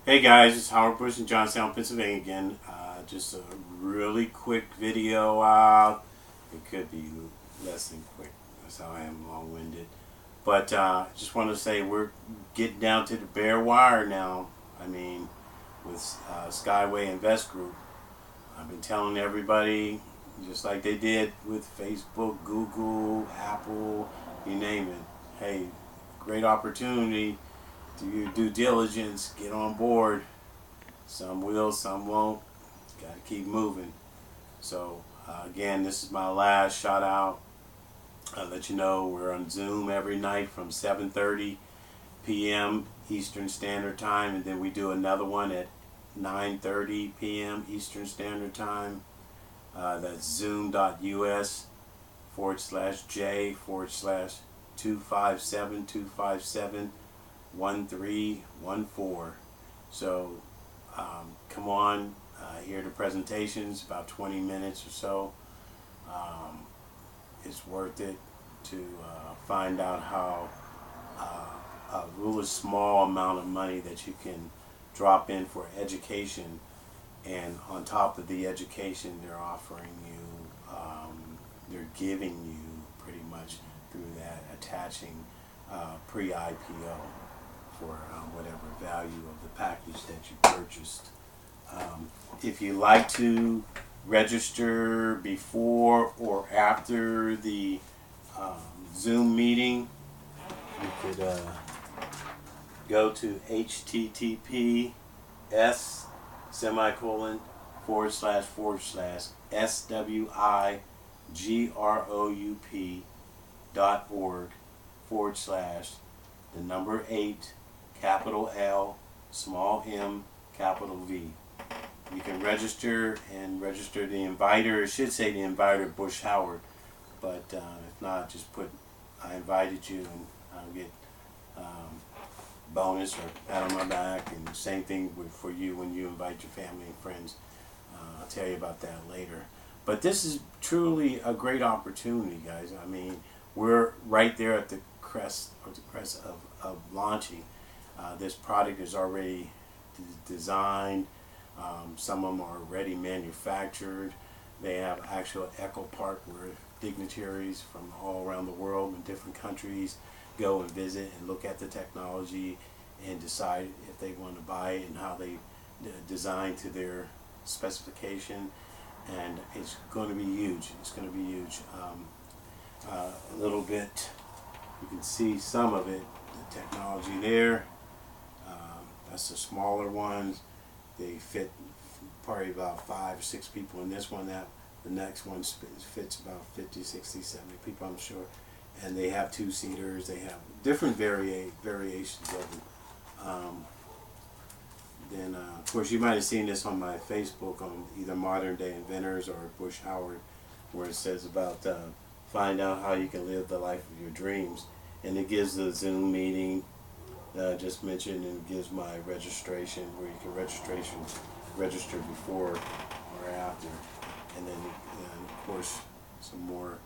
Hey guys, it's Howard Bush in Johnstown, Pennsylvania again. Just a really quick video out. It could be less than quick. That's how I am, long-winded. But just want to say we're getting down to the bare wire now. I mean, with SkyWay Invest Group, I've been telling everybody, just like they did with Facebook, Google, Apple, you name it. Hey, great opportunity. Do your due diligence. Get on board. Some will, some won't. Got to keep moving. So again, this is my last shout out. I'll let you know we're on Zoom every night from 7:30 p.m. Eastern Standard Time, and then we do another one at 9:30 p.m. Eastern Standard Time. That's zoom.us/J/257-257-1314. So come on, hear the presentations, about 20 minutes or so. Um, it's worth it to find out how a really small amount of money that you can drop in for education, and on top of the education, they're offering you, they're giving you pretty much through that, attaching pre-IPO for whatever value of the package that you purchased. If you like to register before or after the Zoom meeting, you could go to https semicolon forward slash swigroup.org forward slash the number 8 capital L small m capital V. You can register and register the inviter. It should say the inviter Bush Howard, but if not, just put I invited you, and I'll get bonus or pat on my back. And same thing for you when you invite your family and friends. I'll tell you about that later. But this is truly a great opportunity, guys. I mean, we're right there at the crest of launching. This product is already designed. Some of them are already manufactured. They have actual Echo Park where dignitaries from all around the world in different countries go and visit and look at the technology and decide if they want to buy it and how they design to their specification. And it's going to be huge. It's going to be huge. A little bit, you can see some of it, the technology there. That's the smaller ones. They fit probably about 5 or 6 people in this one. That the next one fits about 50, 60, 70 people, I'm sure. And they have 2-seaters. They have different variations of them. Then, of course, you might have seen this on my Facebook on either Modern Day Inventors or Bush Howard, where it says about find out how you can live the life of your dreams. And it gives the Zoom meeting that I just mentioned, and it gives my registration where you can register before or after. And then, of course, some more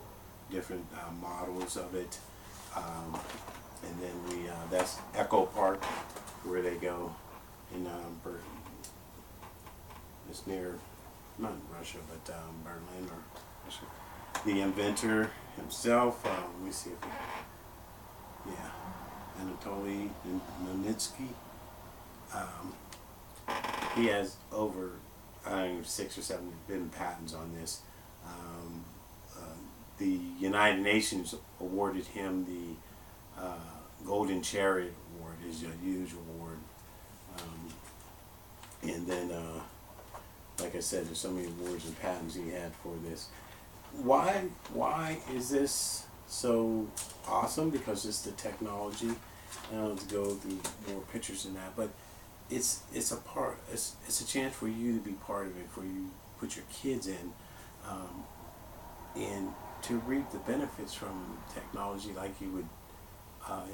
different models of it. And then that's Echo Park, where they go in it's near, not Russia, but Berlin or Russia. The inventor himself, let me see if Anatoly Nonitsky. He has over, I don't know, 6 or 7 patents on this. The United Nations awarded him the Golden Chariot Award. Is a huge award. And then, like I said, there's so many awards and patents he had for this. Why is this so awesome? Because it's the technology. I don't have to go through more pictures than that, but it's a chance for you to be part of it, for you to put your kids in, and to reap the benefits from technology, like you would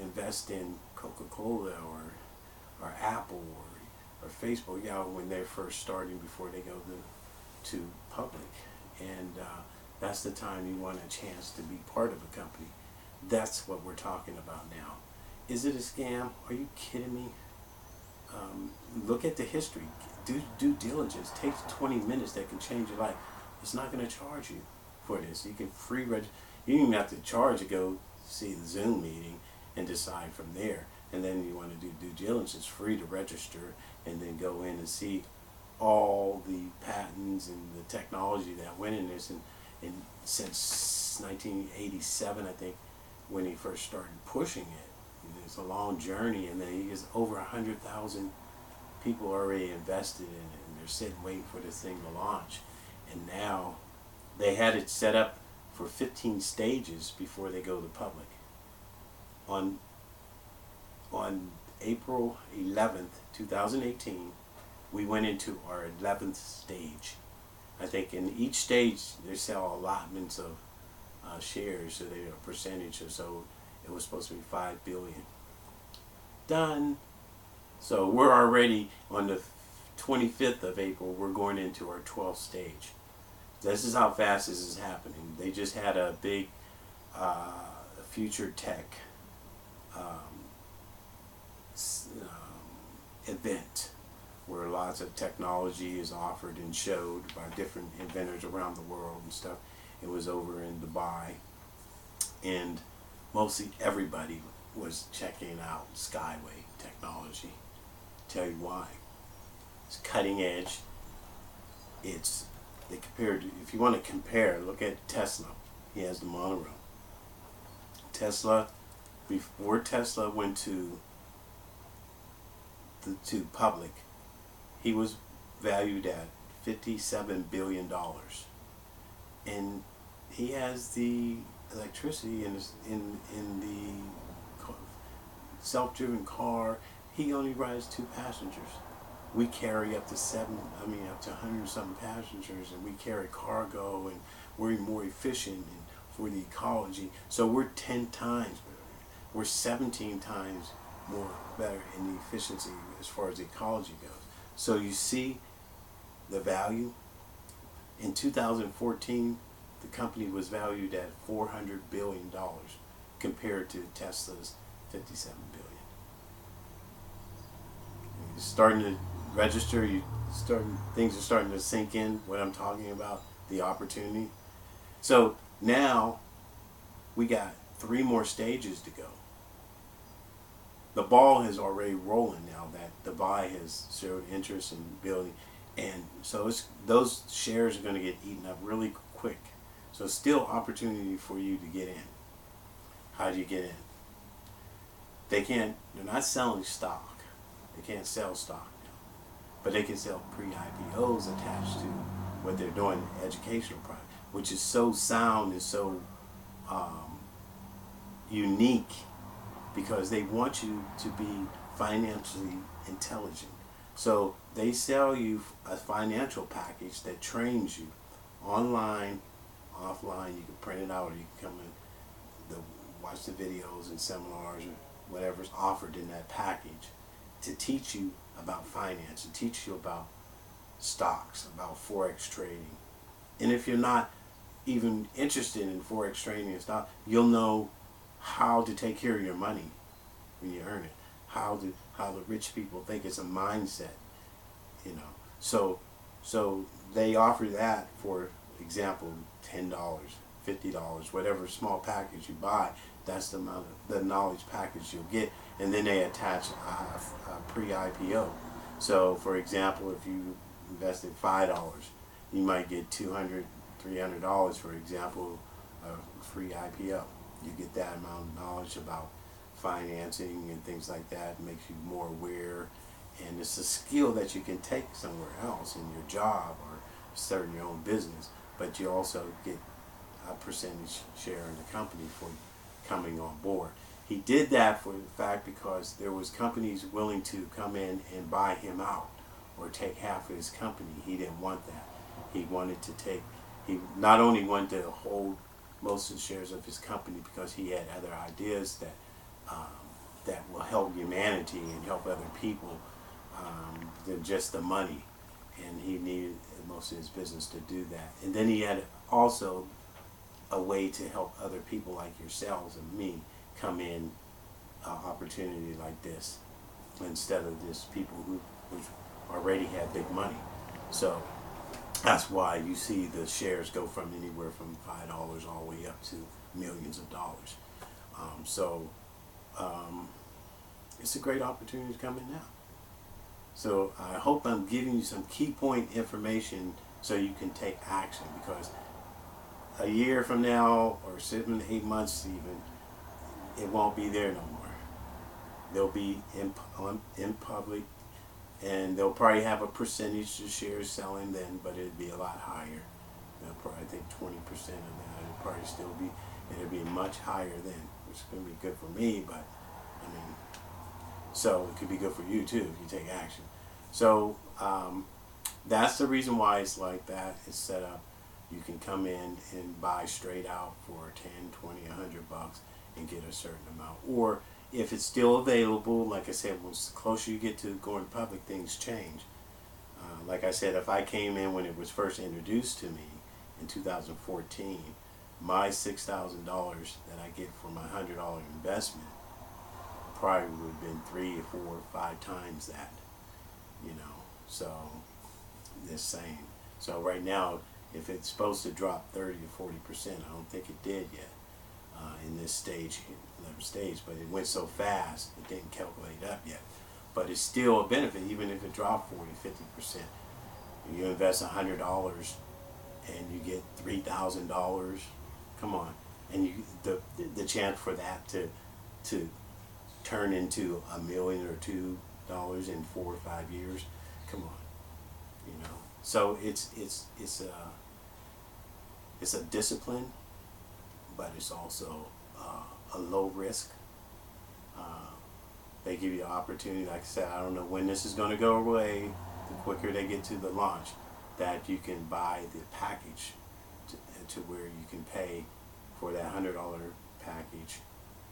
invest in Coca-Cola or Apple or Facebook, when they're first starting before they go to public. And that's the time you want a chance to be part of a company. That's what we're talking about now. Is it a scam? Are you kidding me? Look look at the history. Do due diligence. It takes 20 minutes that can change your life. It's not going to charge you for this. You can free register. You don't even have to charge to go see the Zoom meeting and decide from there. And then you want to do due diligence. It's free to register and then go in and see all the patents and the technology that went in this. And since 1987, I think, when he first started pushing it, and it's a long journey, and then he has over 100,000 people already invested in it, and they're sitting waiting for this thing to launch. And now they had it set up for 15 stages before they go to the public. On April 11th, 2018, we went into our 11th stage. I think in each stage they sell allotments of shares, so they are a percentage or so. It was supposed to be 5 billion. Done. So we're already on the 25th of April. We're going into our 12th stage. This is how fast this is happening. They just had a big future tech event where lots of technology is offered and showed by different inventors around the world and stuff. It was over in Dubai, and mostly everybody was checking out SkyWay technology. Tell you why. It's cutting edge. It's they compared. If you want to compare, look at Tesla. He has the monorail. Tesla, before Tesla went to public, he was valued at $57 billion, and he has the electricity in the self-driven car. He only rides 2 passengers. We carry up to 100 something passengers, and we carry cargo, and we're more efficient and for the ecology. So we're 10 times better. We're 17 times more better in the efficiency as far as the ecology goes. So you see the value. In 2014, the company was valued at $400 billion compared to Tesla's $57 billion. You're starting to register. Things are starting to sink in. What I'm talking about, the opportunity. So now we got 3 more stages to go. The ball is already rolling now that Dubai has showed interest in building, and so those shares are going to get eaten up really quick. So still opportunity for you to get in. How do you get in? They're not selling stock. They can't sell stock now, but they can sell pre-IPOs attached to what they're doing, educational product, which is so sound and so unique, because they want you to be financially intelligent. So they sell you a financial package that trains you online, offline. You can print it out, or you can come in, watch the videos and seminars or whatever's offered in that package to teach you about finance, to teach you about stocks, about forex trading. And if you're not even interested in forex trading and stock, you'll know how to take care of your money when you earn it. How the rich people think. It's a mindset, you know. So they offer that, for example, $10, $50, whatever small package you buy. That's the amount of the knowledge package you'll get, and then they attach a pre-IPO. So, for example, if you invested $5, you might get $200, $300, for example, a free IPO. You get that amount of knowledge about financing and things like that. It makes you more aware, and it's a skill that you can take somewhere else in your job or starting your own business, but you also get a percentage share in the company for coming on board. He did that for the fact because there was companies willing to come in and buy him out or take half of his company. He didn't want that. He not only wanted to hold most of the shares of his company because he had other ideas that will help humanity and help other people than just the money, and he needed most of his business to do that. And then he had also a way to help other people like yourselves and me come in opportunity like this, instead of just people who already had big money. So that's why you see the shares go from anywhere from $5 all the way up to millions of dollars. So it's a great opportunity to come in now. So I hope I'm giving you some key point information so you can take action, because a year from now, or 7 to 8 months even, it won't be there no more. They'll be in public, and they'll probably have a percentage of shares selling then, but it'd be a lot higher. They'll probably, I think 20% of that. It'll probably still be, and it'll be much higher then, which is going to be good for me, but I mean, so it could be good for you too if you take action. So that's the reason why it's like that. It's set up. You can come in and buy straight out for 10, 20, $100 and get a certain amount. Or if it's still available, like I said, once the closer you get to going public, things change. Like I said, if I came in when it was first introduced to me in 2014, my $6,000 that I get for my $100 investment probably would have been 3 or 4 or 5 times that, you know. So this same. So right now, if it's supposed to drop 30 or 40%, I don't think it did yet in this stage, 11th stage. But it went so fast, it didn't calculate up yet. But it's still a benefit, even if it dropped 40, 50%. You invest $100 and you get $3,000. Come on, and the chance for that to turn into $1 million or $2 in 4 or 5 years. Come on, you know. So it's a discipline, but it's also a low risk. They give you an opportunity. Like I said, I don't know when this is going to go away. The quicker they get to the launch, that you can buy the package to where you can pay for that $100 package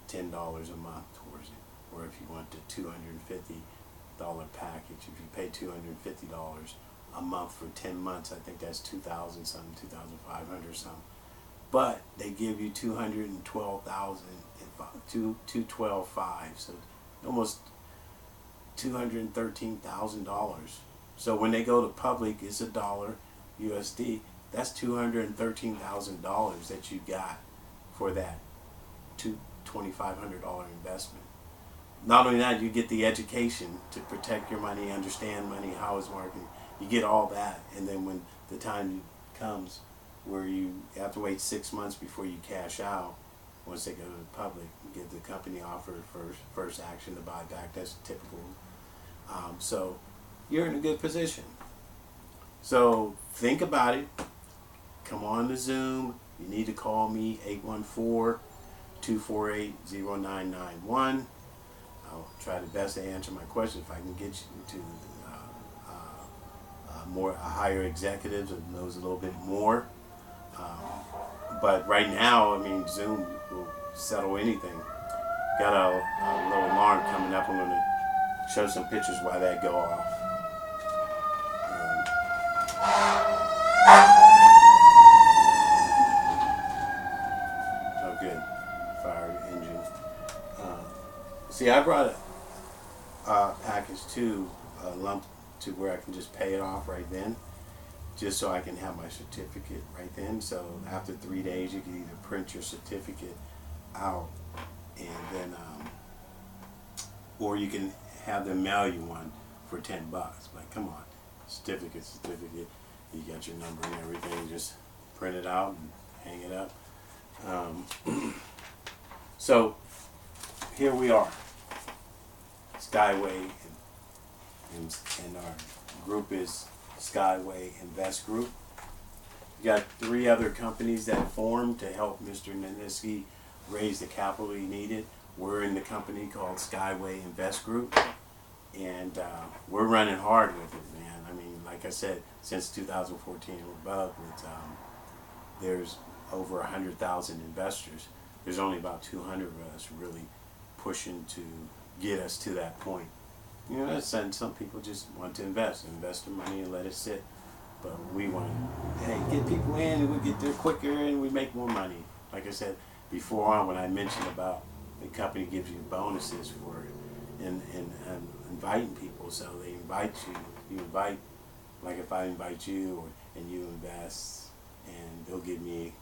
$10 a month towards it. Or if you want the $250 package, if you pay $250 a month for 10 months, I think that's 2,000 something, 2,500 something. But they give you 212,000, 212.5, so almost $213,000. So when they go to public, it's $1 USD. That's $213,000 that you got for that $2,500 investment. Not only that, you get the education to protect your money, understand money, how it's working. You get all that, and then when the time comes where you have to wait 6 months before you cash out, once they go to the public, you get the company offer first action to buy back. That's typical. So you're in a good position. So think about it. Come on to Zoom. You need to call me, 814-248-0991. I'll try the best to answer my questions if I can get you to more higher executives and knows a little bit more. But right now, I mean, Zoom will settle anything. Got a little alarm coming up. I'm going to show some pictures while that go off. Oh, good. Fire engine. See, I brought a package too, a lump to where I can just pay it off right then, just so I can have my certificate right then. So after 3 days, you can either print your certificate out, and then, or you can have them mail you one for $10. Like, come on, certificate. You got your number and everything. Just print it out and hang it up. So here we are, SkyWay, and our group is SkyWay Invest Group. We got 3 other companies that formed to help Mr. Naniski raise the capital he needed. We're in the company called SkyWay Invest Group, and we're running hard with it, man. I mean, like I said, since 2014 and above, there's over 100,000 investors. There's only about 200 of us really pushing to get us to that point. You know, that's some people just want to invest their money and let it sit. But we want to, hey, get people in and we get there quicker and we make more money. Like I said before on, when I mentioned about the company gives you bonuses for it and inviting people, so they invite you. You invite, like if I invite you and you invest, and they'll give me,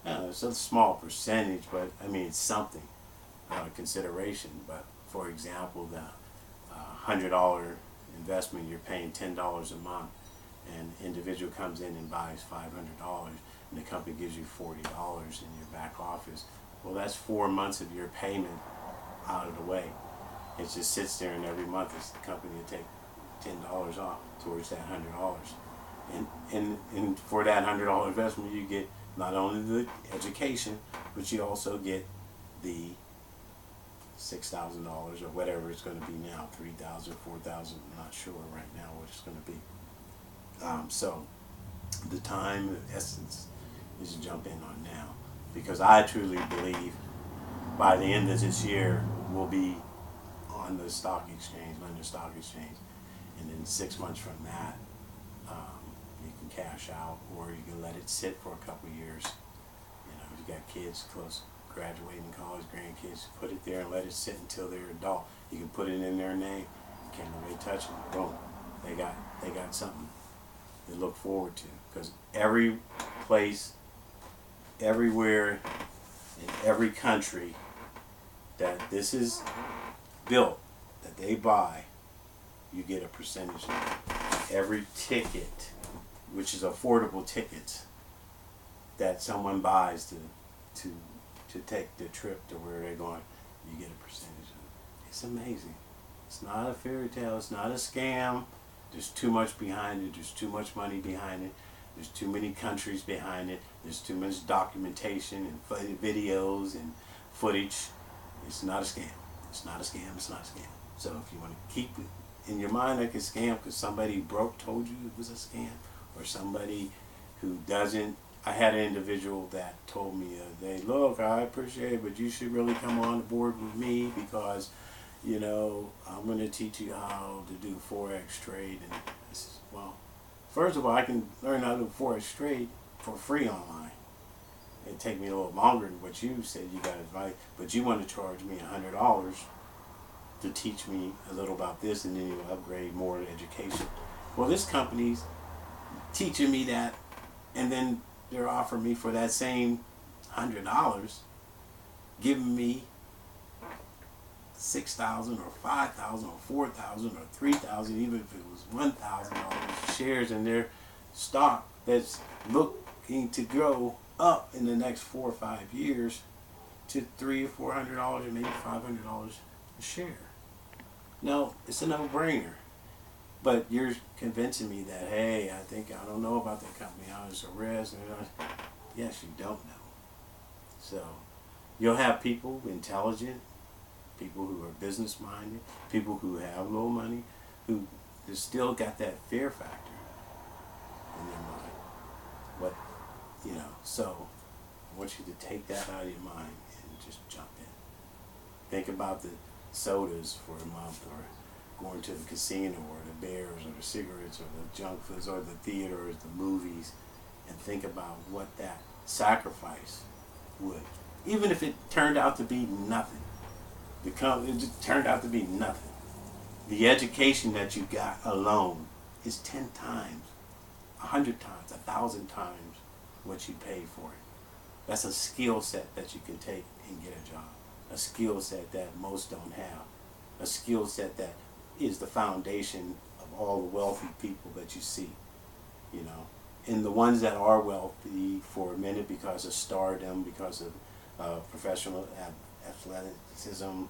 it's a small percentage, but I mean it's something, consideration. But for example, the $100 investment, you're paying $10 a month, and individual comes in and buys $500, and the company gives you $40 in your back office. Well, that's 4 months of your payment out of the way. It just sits there, and every month it's the company to take $10 off towards that $100. And for that $100 investment, you get not only the education, but you also get the $6,000 or whatever it's going to be now, $3,000, $4,000. I'm not sure right now what it's going to be. So the time, the essence, is to jump in on now, because I truly believe by the end of this year we'll be on the stock exchange, London Stock Exchange, and then 6 months from that, you can cash out, or you can let it sit for a couple of years. You know, if you got kids close, graduating college, grandkids, put it there and let it sit until they're adult. You can put it in their name. Can't nobody touch it. Boom, they got something to look forward to, because every place, everywhere, in every country that this is built, that they buy, you get a percentage of it. Every ticket, which is affordable tickets, that someone buys to take the trip to where they're going, you get a percentage of it. It's amazing. It's not a fairy tale. It's not a scam. There's too much behind it. There's too much money behind it. There's too many countries behind it. There's too much documentation and videos and footage. It's not a scam. It's not a scam. It's not a scam. So if you want to keep it in your mind like a scam because somebody broke told you it was a scam, or somebody who doesn't. I had an individual that told me the other day, look, I appreciate it, but you should really come on board with me because, you know, I'm going to teach you how to do Forex trade. And I said, well, first of all, I can learn how to do Forex trade for free online. It'd take me a little longer than what you said you got advice, but you want to charge me $100 to teach me a little about this, and then you upgrade more to education. Well, this company's teaching me that, and then they're offering me for that same $100, giving me 6,000 or 5,000 or 4,000 or 3,000, even if it was $1,000 shares in their stock that's looking to grow up in the next 4 or 5 years to $300 or $400 or maybe $500 a share. No, it's a no-brainer. But you're convincing me that, hey, I don't know about that company. It's a risk. Yes, you don't know. So you'll have people intelligent, people who are business-minded, people who have little money, who still got that fear factor in their mind. What, you know, so I want you to take that out of your mind and just jump in. Think about the sodas for a month, or going to the casino, or the bears, or the cigarettes, or the junk foods, or the theaters, the movies, and think about what that sacrifice would. Even if it turned out to be nothing. It just turned out to be nothing. The education that you got alone is 10 times, 100 times, 1,000 times what you paid for it. That's a skill set that you can take and get a job. A skill set that most don't have. A skill set that is the foundation of all the wealthy people that you see, you know. And the ones that are wealthy for a minute because of stardom, because of professional athleticism,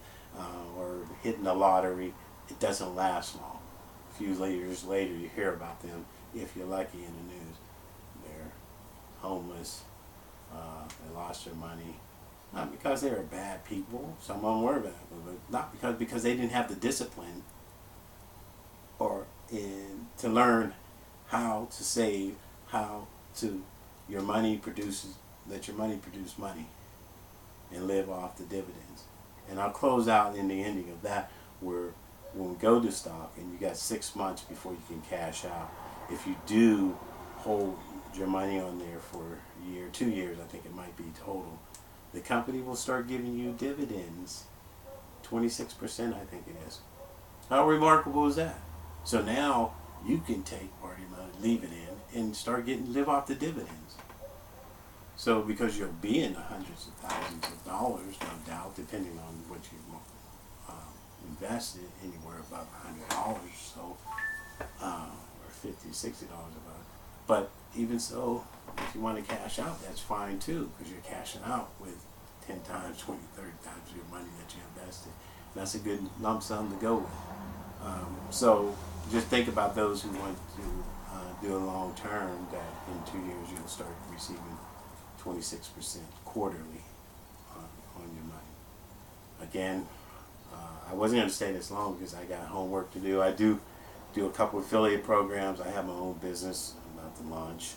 or hitting the lottery, it doesn't last long. A few years later, you hear about them, if you're lucky, in the news. They're homeless, they lost their money. Not because they were bad people, some of them were bad, but not because they didn't have the discipline to learn how to save, how to let your money produce money and live off the dividends. And I'll close out in the ending of that, where when we go to stock and you got 6 months before you can cash out, if you do hold your money on there for a year, 2 years, I think it might be total, the company will start giving you dividends, 26%, I think it is. How remarkable is that? So now you can take part of your money, leave it in, and start live off the dividends. So because you'll be in the hundreds of thousands of dollars, no doubt, depending on what you invested, anywhere above $100, so or $50, $60 above. But even so, if you want to cash out, that's fine too, because you're cashing out with 10 times, 20, 30 times your money that you invested. That's a good lump sum to go with. So just think about those who want to do a long term, that in 2 years you'll start receiving 26% quarterly on your money. Again, I wasn't going to stay this long because I got homework to do. I do a couple affiliate programs. I have my own business I'm about to launch,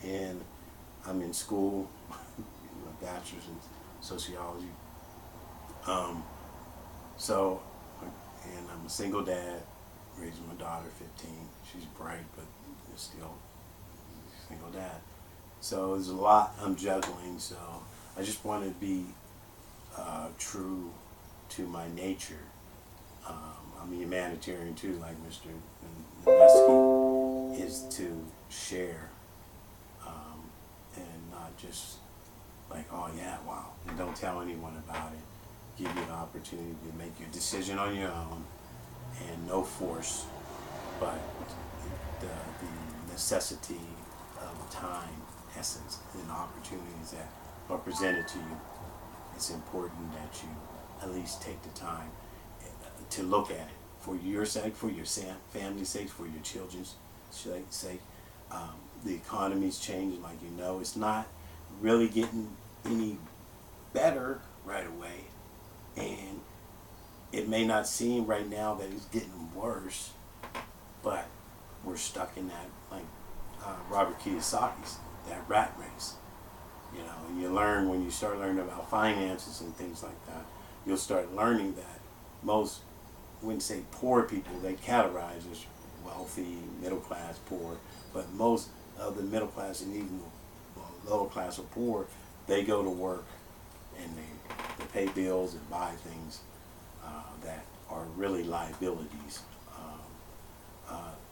and I'm in school, a bachelor's in sociology. So, and I'm a single dad, raising my daughter, 15. She's bright, but still single dad. So there's a lot I'm juggling. So I just want to be true to my nature. I'm a humanitarian too, like Mr. Mineski, is to share and not just like, oh yeah, wow, and don't tell anyone about it. Give you an opportunity to make your decision on your own, and no force, but the necessity of time, essence, and opportunities that are presented to you. It's important that you at least take the time to look at it for your sake, for your family's sake, for your children's sake. The economy's changing, like you know. It's not really getting any better right away, and it may not seem right now that it's getting worse, but we're stuck in that, like Robert Kiyosaki's, that rat race. You know, and you learn when you start learning about finances and things like that, you'll start learning that most, I wouldn't say poor people, they categorize as wealthy, middle class, poor, but most of the middle class and even lower class or poor, they go to work and they pay bills and buy things that are really liabilities.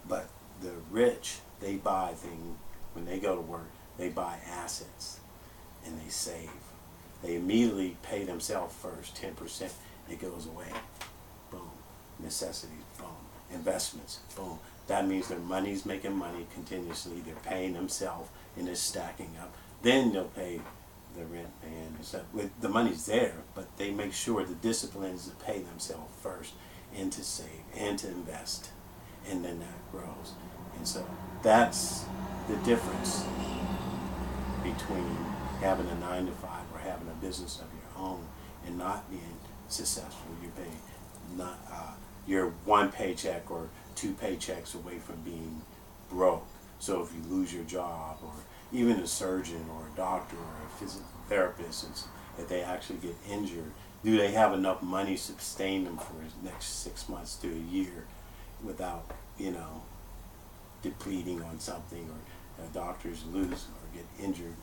But the rich, they buy things, when they go to work, they buy assets and they save. They immediately pay themselves first, 10%, it goes away. Boom. Necessities, boom. Investments, boom. That means their money's making money continuously, they're paying themselves, and it's stacking up. Then they'll pay the rent man and stuff. The money's there, but they make sure the discipline is to pay themselves first, and to save, and to invest. And then that grows. And so that's the difference between having a 9 to 5 or having a business of your own and not being successful. You're one paycheck or 2 paychecks away from being broke. So if you lose your job, or even a surgeon or a doctor or a physical therapist, if they actually get injured, do they have enough money to sustain them for the next 6 months to a year without, depleting on something, or doctors lose or get injured,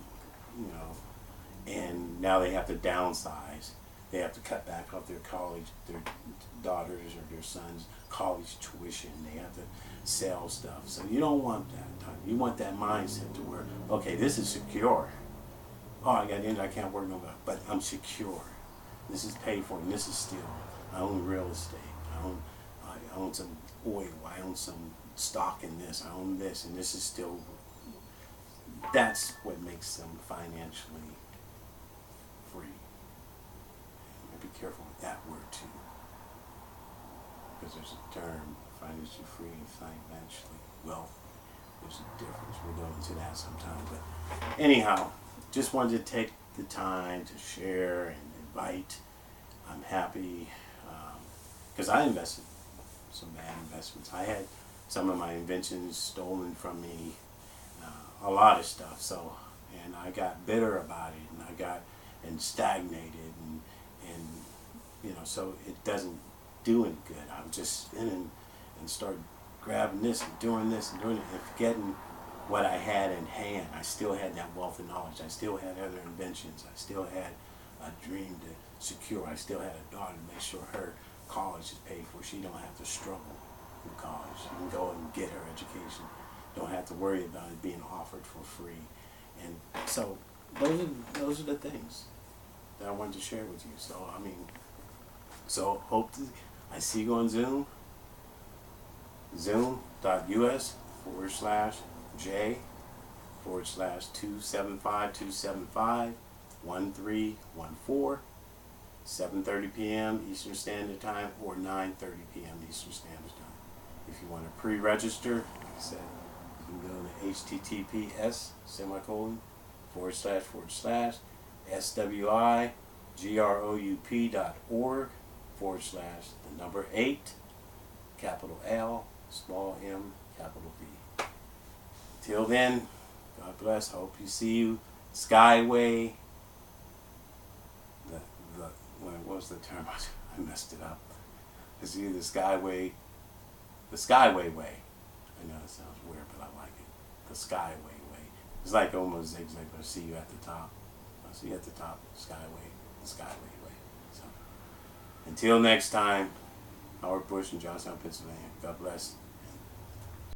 and now they have to downsize. They have to cut back off their daughters or their sons' college tuition. They have to sell stuff. So you don't want that time. You want that mindset to where, okay, this is secure. Oh, I got injured, I can't work no more, but I'm secure. This is paid for, and this is still, I own real estate. I own some oil. I own some stock in this. I own this, and this is still. That's what makes them financially free. And be careful with that word too, because there's a term, financially free and financially wealthy. There's a difference. We'll go into that sometime. But anyhow, just wanted to take the time to share and invite. I'm happy because I invested some bad investments. I had some of my inventions stolen from me, a lot of stuff. So, and I got bitter about it, and I got stagnated, and so it doesn't do any good. I'm just spinning and start grabbing this and doing this and doing it and forgetting what I had in hand. I still had that wealth of knowledge. I still had other inventions. I still had a dream to secure. I still had a daughter to make sure her college is paid for. She don't have to struggle. in college. You can go and get her education. Don't have to worry about it being offered for free. And so those are the things that I wanted to share with you. So I mean, so hope to, I see you on Zoom. Zoom.us/J/275-275-1314, 7:30 p.m. Eastern Standard Time or 9:30 p.m. Eastern Standard Time. If you want to pre-register, like I said, you can go to https://swigroup.org/8 capital L small m capital V. Till then, God bless. Hope you see you. SkyWay. What was the term? I messed it up. It's either Skyway, the Skyway way. I know it sounds weird, but I like it. The Skyway way. It's like almost zigzag, but I see you at the top. I see you at the top. Skyway, the Skyway way. So, until next time, Howard Bush in Johnstown, Pennsylvania. God bless.